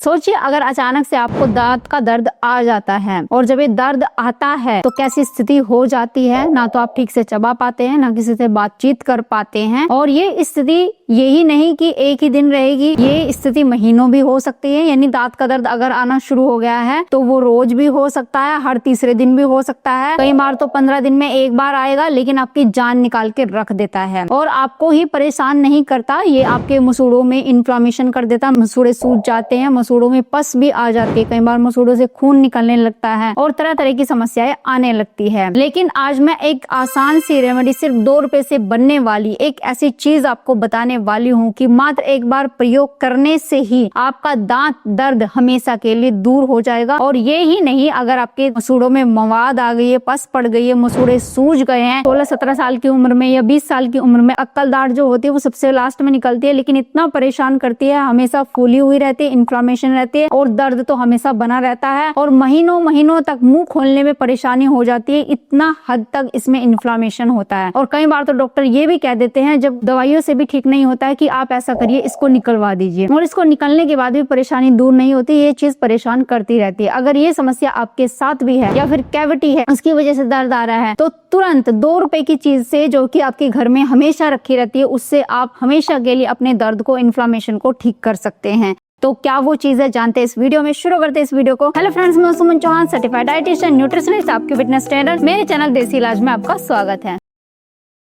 सोचिए अगर अचानक से आपको दांत का दर्द आ जाता है, और जब ये दर्द आता है तो कैसी स्थिति हो जाती है। ना तो आप ठीक से चबा पाते हैं, ना किसी से बातचीत कर पाते हैं। और ये स्थिति यही नहीं कि एक ही दिन रहेगी, ये स्थिति महीनों भी हो सकती है। यानी दांत का दर्द अगर आना शुरू हो गया है तो वो रोज भी हो सकता है, हर तीसरे दिन भी हो सकता है, कई बार तो 15 दिन में एक बार आएगा, लेकिन आपकी जान निकाल के रख देता है और आपको ही परेशान नहीं करता। ये आपके मसूड़ों में इन्फ्लामेशन कर देता, मसूड़े सूज जाते हैं, मसूड़ों में पस भी आ जाती है, कई बार मसूड़ों से खून निकलने लगता है और तरह तरह की समस्याएं आने लगती है। लेकिन आज मैं एक आसान सी रेमेडी, सिर्फ 2 रुपए से बनने वाली एक ऐसी चीज आपको बताने वाली हूँ कि मात्र एक बार प्रयोग करने से ही आपका दांत दर्द हमेशा के लिए दूर हो जाएगा। और ये ही नहीं, अगर आपके मसूड़ों में मवाद आ गई है, पस पड़ गई है, मसूड़े सूज गए हैं, 16-17 साल की उम्र में या 20 साल की उम्र में अक्कल दाढ़ जो होती है वो सबसे लास्ट में निकलती है, लेकिन इतना परेशान करती है, हमेशा फूली हुई रहती है, इन्फ्लामेशन रहती है और दर्द तो हमेशा बना रहता है और महीनों महीनों तक मुंह खोलने में परेशानी हो जाती है। इतना हद तक इसमें इन्फ्लामेशन होता है। और कई बार तो डॉक्टर ये भी कह देते हैं जब दवाइयों से भी ठीक नहीं होता है कि आप ऐसा करिए, इसको निकलवा दीजिए। और इसको निकलने के बाद भी परेशानी दूर नहीं होती, ये चीज परेशान करती रहती है। अगर ये समस्या आपके साथ भी है या फिर कैविटी है, उसकी वजह से दर्द आ रहा है, तो तुरंत 2 रुपए की चीज से, जो कि आपके घर में हमेशा रखी रहती है, उससे आप हमेशा के लिए अपने दर्द को, इन्फ्लामेशन को ठीक कर सकते हैं। तो क्या वो चीज है, जानते हैं इस वीडियो में। शुरू करते हैं इस वीडियो को। हेलो फ्रेंड्स, मैं सुमन चौहान, सर्टिफाइड डाइटिशियन, न्यूट्रिशनिस्ट, आपके फिटनेस ट्रेनर। मेरे चैनल देसी इलाज में आपका स्वागत है।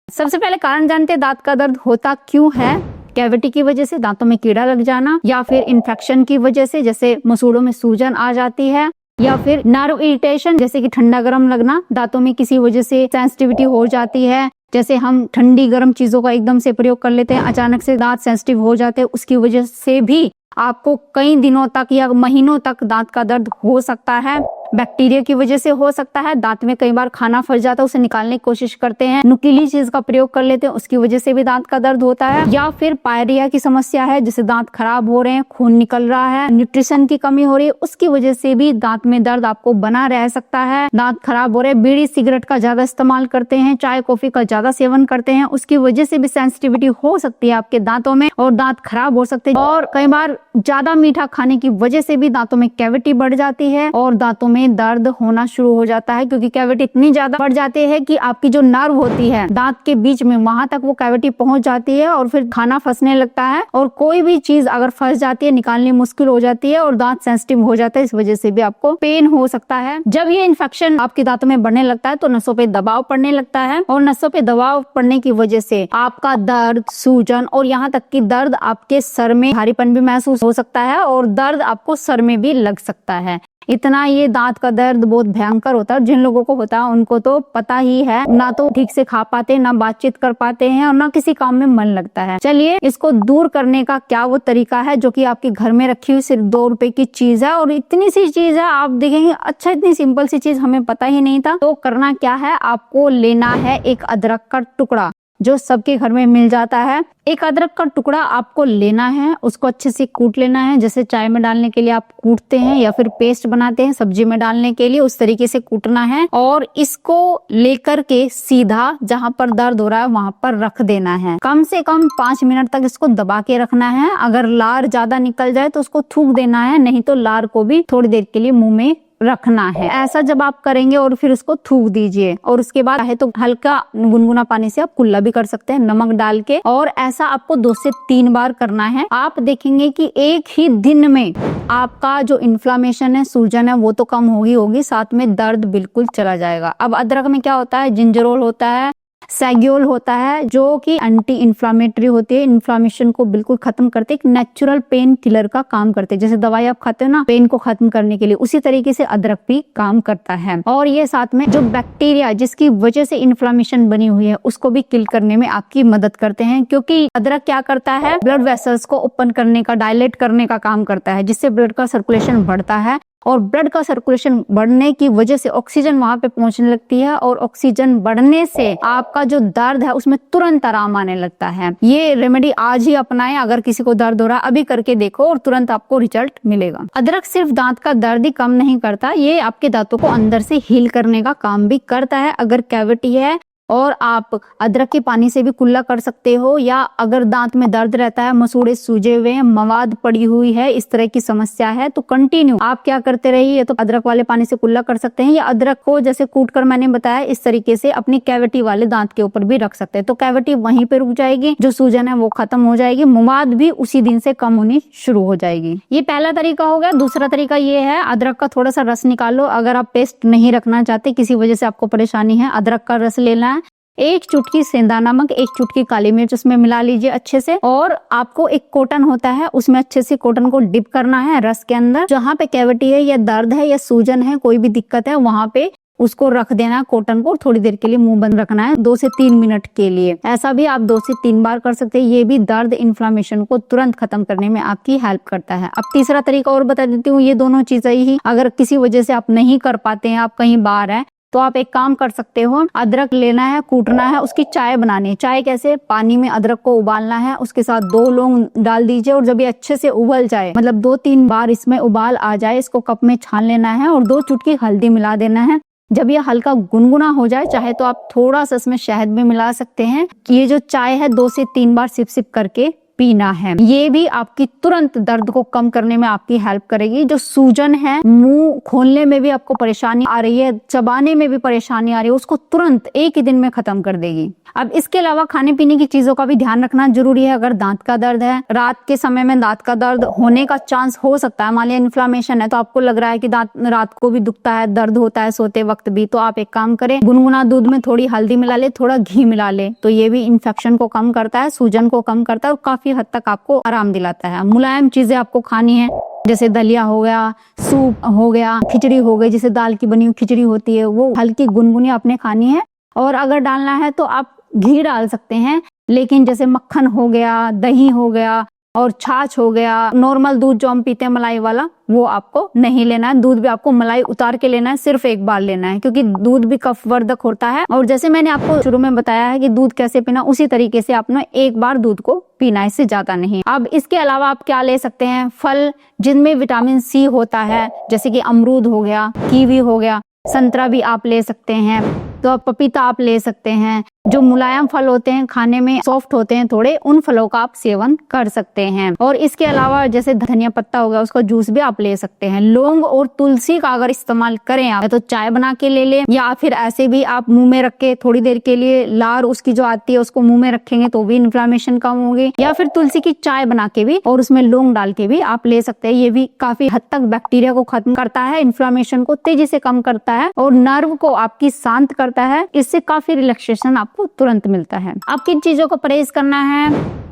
सबसे पहले कारण जानते हैं दांत का दर्द होता क्यों है। कैविटी की वजह से, दांतों में कीड़ा लग जाना, या फिर इन्फेक्शन की वजह से, जैसे मसूड़ों में सूजन आ जाती है, या फिर नर्व इरिटेशन, जैसे कि ठंडा गर्म लगना, दांतों में किसी वजह से सेंसिटिविटी हो जाती है, जैसे हम ठंडी गर्म चीजों का एकदम से प्रयोग कर लेते हैं, अचानक से दांत सेंसिटिव हो जाते हैं, उसकी वजह से भी आपको कई दिनों तक या महीनों तक दांत का दर्द हो सकता है। बैक्टीरिया की वजह से हो सकता है, दांत में कई बार खाना फंस जाता है, उसे निकालने की कोशिश करते हैं, नुकीली चीज का प्रयोग कर लेते हैं, उसकी वजह से भी दांत का दर्द होता है। या फिर पायरिया की समस्या है, जैसे दांत खराब हो रहे हैं, खून निकल रहा है, न्यूट्रिशन की कमी हो रही है, उसकी वजह से भी दांत में दर्द आपको बना रह सकता है। दांत खराब हो रहे हैं, बीड़ी सिगरेट का ज्यादा इस्तेमाल करते हैं, चाय कॉफी का ज्यादा सेवन करते हैं, उसकी वजह से भी सेंसिटिविटी हो सकती है आपके दांतों में और दांत खराब हो सकते हैं। और कई बार ज्यादा मीठा खाने की वजह से भी दांतों में कैविटी बढ़ जाती है और दांतों में दर्द होना शुरू हो जाता है, क्योंकि कैविटी इतनी ज्यादा बढ़ जाती है कि आपकी जो नर्व होती है दांत के बीच में, वहां तक वो कैविटी पहुंच जाती है और फिर खाना फंसने लगता है। और कोई भी चीज अगर फंस जाती है, निकालनी मुश्किल हो जाती है और दांत सेंसिटिव हो जाता है, इस वजह से भी आपको पेन हो सकता है। जब ये इन्फेक्शन आपके दांतों में बढ़ने लगता है तो नसों पे दबाव पड़ने लगता है और नसों पे दबाव पड़ने की वजह से आपका दर्द, सूजन और यहाँ तक कि दर्द आपके सर में भारीपन भी महसूस हो सकता है और दर्द आपको सर में भी लग सकता है। इतना ये दांत का दर्द बहुत भयंकर होता है। जिन लोगों को होता है उनको तो पता ही है, ना तो ठीक से खा पाते, ना बातचीत कर पाते हैं और ना किसी काम में मन लगता है। चलिए, इसको दूर करने का क्या वो तरीका है जो कि आपके घर में रखी हुई सिर्फ 2 रुपए की चीज है और इतनी सी चीज है, आप देखेंगे अच्छा इतनी सिंपल सी चीज हमें पता ही नहीं था। तो करना क्या है, आपको लेना है एक अदरक का टुकड़ा, जो सबके घर में मिल जाता है। एक अदरक का टुकड़ा आपको लेना है, उसको अच्छे से कूट लेना है, जैसे चाय में डालने के लिए आप कूटते हैं या फिर पेस्ट बनाते हैं सब्जी में डालने के लिए, उस तरीके से कूटना है। और इसको लेकर के सीधा जहां पर दर्द हो रहा है वहां पर रख देना है। कम से कम 5 मिनट तक इसको दबा के रखना है। अगर लार ज्यादा निकल जाए तो उसको थूक देना है, नहीं तो लार को भी थोड़ी देर के लिए मुंह में रखना है। ऐसा जब आप करेंगे और फिर उसको थूक दीजिए और उसके बाद है तो हल्का गुनगुना पानी से आप कुल्ला भी कर सकते हैं नमक डाल के। और ऐसा आपको 2 से 3 बार करना है। आप देखेंगे कि एक ही दिन में आपका जो इन्फ्लामेशन है, सूजन है, वो तो कम होगी, साथ में दर्द बिल्कुल चला जाएगा। अब अदरक में क्या होता है, जिंजरोल होता है, सैग्योल होता है, जो कि एंटी इन्फ्लामेटरी होती है, इन्फ्लामेशन को बिल्कुल खत्म करते, एक नेचुरल पेन किलर का काम करते हैं। जैसे दवाई आप खाते हो ना पेन को खत्म करने के लिए, उसी तरीके से अदरक भी काम करता है। और ये साथ में जो बैक्टीरिया जिसकी वजह से इन्फ्लामेशन बनी हुई है उसको भी किल करने में आपकी मदद करते हैं, क्योंकि अदरक क्या करता है, ब्लड वेसल्स को ओपन करने का, डायलेट करने का काम करता है, जिससे ब्लड का सर्कुलेशन बढ़ता है। और ब्लड का सर्कुलेशन बढ़ने की वजह से ऑक्सीजन वहां पे पहुंचने लगती है और ऑक्सीजन बढ़ने से आपका जो दर्द है उसमें तुरंत आराम आने लगता है। ये रेमेडी आज ही अपनाएं। अगर किसी को दर्द हो रहा है अभी करके देखो और तुरंत आपको रिजल्ट मिलेगा। अदरक सिर्फ दांत का दर्द ही कम नहीं करता, ये आपके दांतों को अंदर से हील करने का काम भी करता है। अगर कैविटी है और आप अदरक के पानी से भी कुल्ला कर सकते हो, या अगर दांत में दर्द रहता है, मसूड़े सूजे हुए हैं, मवाद पड़ी हुई है, इस तरह की समस्या है, तो कंटिन्यू आप क्या करते रहिए, तो अदरक वाले पानी से कुल्ला कर सकते हैं, या अदरक को जैसे कूट कर मैंने बताया इस तरीके से अपनी कैविटी वाले दांत के ऊपर भी रख सकते हैं, तो कैविटी वहीं पे रुक जाएगी, जो सूजन है वो खत्म हो जाएगी, मवाद भी उसी दिन से कम होनी शुरू हो जाएगी। ये पहला तरीका हो गया। दूसरा तरीका ये है, अदरक का थोड़ा सा रस निकालो। अगर आप पेस्ट नहीं रखना चाहते, किसी वजह से आपको परेशानी है, अदरक का रस लेना है, एक चुटकी सेंधा नमक, एक चुटकी काली मिर्च उसमें मिला लीजिए अच्छे से, और आपको एक कॉटन होता है उसमें अच्छे से कॉटन को डिप करना है रस के अंदर। जहाँ पे कैविटी है या दर्द है या सूजन है, कोई भी दिक्कत है, वहां पे उसको रख देना है कॉटन को, थोड़ी देर के लिए मुंह बंद रखना है 2 से 3 मिनट के लिए। ऐसा भी आप 2 से 3 बार कर सकते हैं। ये भी दर्द इन्फ्लामेशन को तुरंत खत्म करने में आपकी हेल्प करता है। अब तीसरा तरीका और बता देती हूँ। ये दोनों चीजें ही अगर किसी वजह से आप नहीं कर पाते हैं, आप कहीं बाहर हैं, तो आप एक काम कर सकते हो, अदरक लेना है, कूटना है, उसकी चाय बनानी है। चाय कैसे? पानी में अदरक को उबालना है, उसके साथ 2 लौंग डाल दीजिए, और जब ये अच्छे से उबल जाए, मतलब 2-3 बार इसमें उबाल आ जाए, इसको कप में छान लेना है और 2 चुटकी हल्दी मिला देना है। जब ये हल्का गुनगुना हो जाए, चाहे तो आप थोड़ा सा इसमें शहद भी मिला सकते हैं। ये जो चाय है 2 से 3 बार सिप सिप करके पीना है। ये भी आपकी तुरंत दर्द को कम करने में आपकी हेल्प करेगी। जो सूजन है, मुंह खोलने में भी आपको परेशानी आ रही है, चबाने में भी परेशानी आ रही है, उसको तुरंत एक ही दिन में खत्म कर देगी। अब इसके अलावा खाने पीने की चीजों का भी ध्यान रखना जरूरी है। अगर दांत का दर्द है, रात के समय में दांत का दर्द होने का चांस हो सकता है, मान लिया इन्फ्लामेशन है, तो आपको लग रहा है कि दांत रात को भी दुखता है, दर्द होता है सोते वक्त भी, तो आप एक काम करें, गुनगुना दूध में थोड़ी हल्दी मिला ले, थोड़ा घी मिला ले, तो ये भी इन्फेक्शन को कम करता है, सूजन को कम करता है और काफी हद तक आपको आराम दिलाता है। मुलायम चीजें आपको खानी है, जैसे दलिया हो गया, सूप हो गया, खिचड़ी हो गई, जैसे दाल की बनी हुई खिचड़ी होती है, वो हल्की गुनगुनी आपने खानी है। और अगर डालना है तो आप घी डाल सकते हैं, लेकिन जैसे मक्खन हो गया, दही हो गया और छाछ हो गया, नॉर्मल दूध जो हम पीते हैं मलाई वाला, वो आपको नहीं लेना है। दूध भी आपको मलाई उतार के लेना है, सिर्फ एक बार लेना है, क्योंकि दूध भी कफवर्धक होता है। और जैसे मैंने आपको शुरू में बताया है कि दूध कैसे पीना, उसी तरीके से आपने एक बार दूध को पीना है, इससे ज्यादा नहीं। अब इसके अलावा आप क्या ले सकते हैं? फल जिनमें विटामिन सी होता है, जैसे कि अमरूद हो गया, कीवी हो गया, संतरा भी आप ले सकते हैं, तो पपीता आप ले सकते हैं। जो मुलायम फल होते हैं, खाने में सॉफ्ट होते हैं थोड़े, उन फलों का आप सेवन कर सकते हैं। और इसके अलावा जैसे धनिया पत्ता हो गया, उसका जूस भी आप ले सकते हैं। लौंग और तुलसी का अगर इस्तेमाल करें आप, तो चाय बना के ले लें, या फिर ऐसे भी आप मुंह में रख के थोड़ी देर के लिए लार उसकी जो आती है उसको मुंह में रखेंगे तो भी इन्फ्लामेशन कम होगी। या फिर तुलसी की चाय बना के भी और उसमें लौंग डाल के भी आप ले सकते हैं। ये भी काफी हद तक बैक्टीरिया को खत्म करता है, इन्फ्लामेशन को तेजी से कम करता है और नर्व को आपकी शांत करता है। इससे काफी रिलैक्सेशन आपको तुरंत मिलता है। अब किन चीजों को परहेज करना है?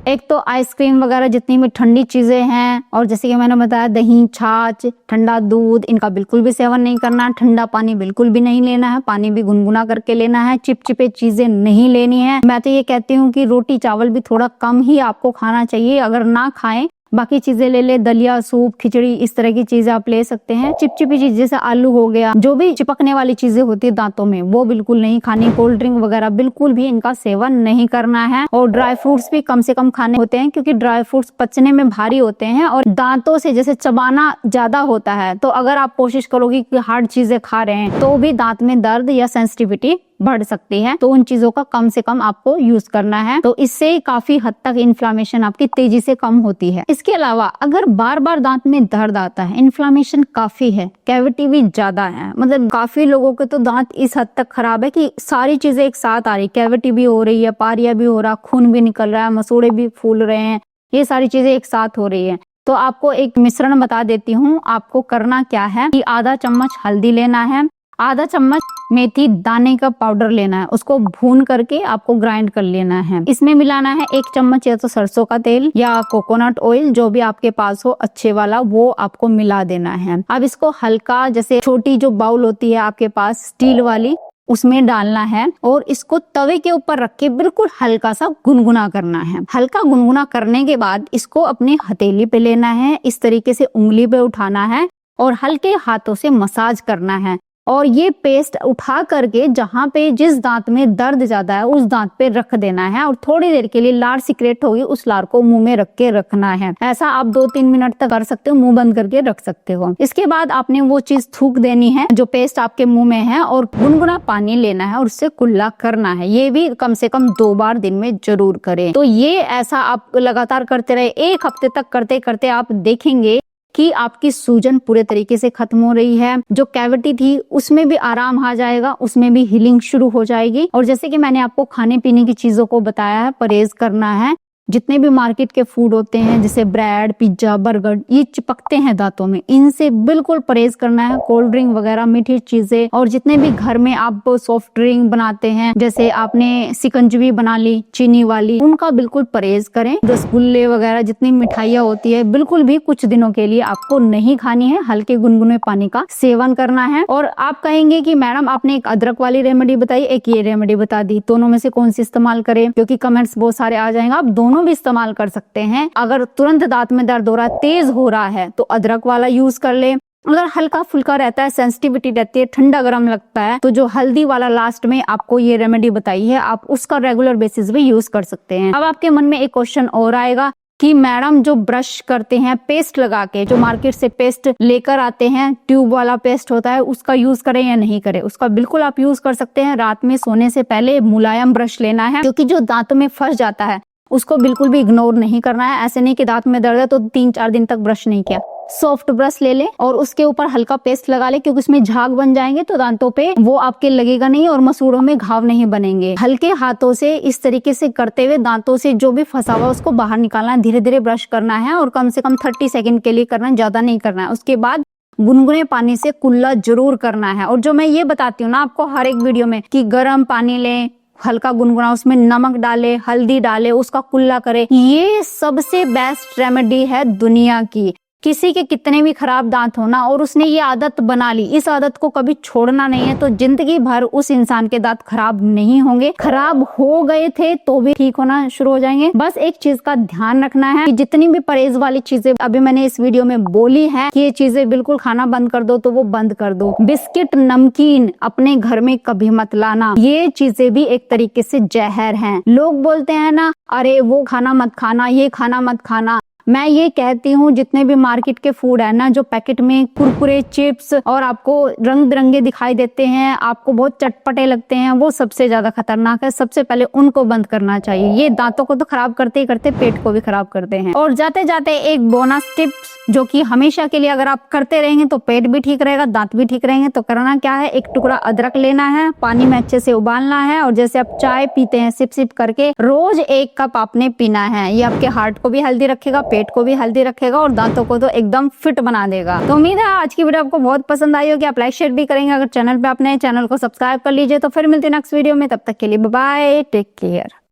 एक तो आइसक्रीम वगैरह जितनी भी ठंडी चीजें हैं, और जैसे कि मैंने बताया दही, छाछ, ठंडा दूध, इनका बिल्कुल भी सेवन नहीं करना है। ठंडा पानी बिल्कुल भी नहीं लेना है, पानी भी गुनगुना करके लेना है। चिपचिपे चीजें नहीं लेनी है। मैं तो ये कहती हूँ कि रोटी चावल भी थोड़ा कम ही आपको खाना चाहिए। अगर ना खाएं, बाकी चीजें ले ले, दलिया, सूप, खिचड़ी, इस तरह की चीजें आप ले सकते हैं। चिपचिपी चीज जैसे आलू हो गया, जो भी चिपकने वाली चीजें होती है दांतों में, वो बिल्कुल नहीं खानी। कोल्ड ड्रिंक वगैरह बिल्कुल भी इनका सेवन नहीं करना है। और ड्राई फ्रूट्स भी कम से कम खाने होते हैं, क्योंकि ड्राई फ्रूट्स पचने में भारी होते हैं और दांतों से जैसे चबाना ज्यादा होता है। तो अगर आप कोशिश करोगे कि हार्ड चीजें खा रहे हैं, तो भी दांत में दर्द या सेंसिटिविटी बढ़ सकती है। तो उन चीजों का कम से कम आपको यूज करना है, तो इससे काफी हद तक इन्फ्लामेशन आपकी तेजी से कम होती है। इसके अलावा अगर बार बार दांत में दर्द आता है, इन्फ्लामेशन काफी है, कैविटी भी ज्यादा है, मतलब काफी लोगों के तो दांत इस हद तक खराब है कि सारी चीजें एक साथ आ रही, कैविटी भी हो रही है, पारिया भी हो रहा, खून भी निकल रहा है, मसूड़े भी फूल रहे हैं, ये सारी चीजें एक साथ हो रही है। तो आपको एक मिश्रण बता देती हूँ। आपको करना क्या है कि आधा चम्मच हल्दी लेना है, आधा चम्मच मेथी दाने का पाउडर लेना है, उसको भून करके आपको ग्राइंड कर लेना है। इसमें मिलाना है 1 चम्मच या तो सरसों का तेल या कोकोनट ऑयल, जो भी आपके पास हो अच्छे वाला, वो आपको मिला देना है। अब इसको हल्का, जैसे छोटी जो बाउल होती है आपके पास स्टील वाली, उसमें डालना है और इसको तवे के ऊपर रख के बिल्कुल हल्का सा गुनगुना करना है। हल्का गुनगुना करने के बाद इसको अपनी हथेली पे लेना है, इस तरीके से उंगली पे उठाना है और हल्के हाथों से मसाज करना है। और ये पेस्ट उठा करके जहाँ पे जिस दांत में दर्द ज्यादा है उस दांत पे रख देना है और थोड़ी देर के लिए लार सिक्रेट होगी, उस लार को मुंह में रख के रखना है। ऐसा आप 2-3 मिनट तक कर सकते हो, मुंह बंद करके रख सकते हो। इसके बाद आपने वो चीज थूक देनी है जो पेस्ट आपके मुंह में है और गुनगुना पानी लेना है और उससे कुल्ला करना है। ये भी कम से कम 2 बार दिन में जरूर करें। तो ये ऐसा आप लगातार करते रहे, 1 हफ्ते तक करते करते आप देखेंगे कि आपकी सूजन पूरे तरीके से खत्म हो रही है। जो कैविटी थी उसमें भी आराम आ जाएगा, उसमें भी हीलिंग शुरू हो जाएगी। और जैसे कि मैंने आपको खाने पीने की चीजों को बताया है, परहेज करना है। जितने भी मार्केट के फूड होते हैं जैसे ब्रेड, पिज्जा, बर्गर, ये चिपकते हैं दांतों में, इनसे बिल्कुल परहेज करना है। कोल्ड ड्रिंक वगैरह, मीठी चीजें, और जितने भी घर में आप सॉफ्ट ड्रिंक बनाते हैं, जैसे आपने सिकंजवी बना ली चीनी वाली, उनका बिल्कुल परहेज करें। रसगुल्ले वगैरह, जितनी मिठाइयाँ होती है, बिल्कुल भी कुछ दिनों के लिए आपको नहीं खानी है। हल्के गुनगुने पानी का सेवन करना है। और आप कहेंगे कि मैडम आपने एक अदरक वाली रेमेडी बताई, एक ये रेमेडी बता दी, दोनों में से कौन सी इस्तेमाल करें? क्योंकि कमेंट्स बहुत सारे आ जाएंगे। आप दोनों भी इस्तेमाल कर सकते हैं। अगर तुरंत दांत में दर्द हो रहा है, तेज हो रहा है, तो अदरक वाला यूज कर ले। अगर हल्का फुल्का रहता है, सेंसिटिविटी रहती है, ठंडा गर्म लगता है, तो जो हल्दी वाला लास्ट में आपको ये रेमेडी बताई है, आप उसका रेगुलर बेसिस पे यूज कर सकते हैं। अब आपके मन में एक क्वेश्चन और आएगा कि मैडम जो ब्रश करते हैं पेस्ट लगा के, जो मार्केट से पेस्ट लेकर आते हैं, ट्यूब वाला पेस्ट होता है, उसका यूज करें या नहीं करें? उसका बिल्कुल आप यूज कर सकते हैं। रात में सोने से पहले मुलायम ब्रश लेना है, क्योंकि जो दांतों में फंस जाता है उसको बिल्कुल भी इग्नोर नहीं करना है। ऐसे नहीं कि दांत में दर्द है तो 3-4 दिन तक ब्रश नहीं किया। सॉफ्ट ब्रश ले ले और उसके ऊपर हल्का पेस्ट लगा ले, क्योंकि उसमें झाग बन जाएंगे तो दांतों पे वो आपके लगेगा नहीं और मसूड़ों में घाव नहीं बनेंगे। हल्के हाथों से इस तरीके से करते हुए दांतों से जो भी फंसा हुआ उसको बाहर निकालना है। धीरे धीरे ब्रश करना है और कम से कम 30 सेकंड के लिए करना है, ज्यादा नहीं करना है। उसके बाद गुनगुने पानी से कुल्ला जरूर करना है। और जो मैं ये बताती हूँ ना आपको हर एक वीडियो में कि गर्म पानी लें, हल्का गुनगुना, उसमें नमक डाले, हल्दी डाले, उसका कुल्ला करे, ये सबसे बेस्ट रेमेडी है दुनिया की। किसी के कितने भी खराब दांत हो ना, और उसने ये आदत बना ली, इस आदत को कभी छोड़ना नहीं है, तो जिंदगी भर उस इंसान के दांत खराब नहीं होंगे। खराब हो गए थे तो भी ठीक होना शुरू हो जाएंगे। बस एक चीज का ध्यान रखना है कि जितनी भी परहेज वाली चीजें अभी मैंने इस वीडियो में बोली है कि ये चीजें बिल्कुल खाना बंद कर दो, तो वो बंद कर दो। बिस्किट, नमकीन अपने घर में कभी मत लाना। ये चीजें भी एक तरीके से जहर हैं। लोग बोलते हैं ना, अरे वो खाना मत खाना, ये खाना मत खाना। मैं ये कहती हूँ जितने भी मार्केट के फूड है ना, जो पैकेट में कुरकुरे, चिप्स और आपको रंग बिरंगे दिखाई देते हैं, आपको बहुत चटपटे लगते हैं, वो सबसे ज्यादा खतरनाक है। सबसे पहले उनको बंद करना चाहिए। ये दांतों को तो खराब करते ही करते पेट को भी खराब करते हैं। और जाते जाते एक बोनस टिप्स जो कि हमेशा के लिए अगर आप करते रहेंगे तो पेट भी ठीक रहेगा, दांत भी ठीक रहेंगे। तो करना क्या है, एक टुकड़ा अदरक लेना है, पानी में अच्छे से उबालना है, और जैसे आप चाय पीते हैं सिप सिप करके, रोज 1 कप आपने पीना है। ये आपके हार्ट को भी हेल्दी रखेगा, पेट को भी हेल्दी रखेगा और दांतों को तो एकदम फिट बना देगा। तो उम्मीद है आज की वीडियो आपको बहुत पसंद आई होगी। आप लाइक शेयर भी करेंगे। अगर चैनल पे अपने चैनल को सब्सक्राइब कर लीजिए। तो फिर मिलते हैं नेक्स्ट वीडियो में, तब तक के लिए बाय बाय, टेक केयर।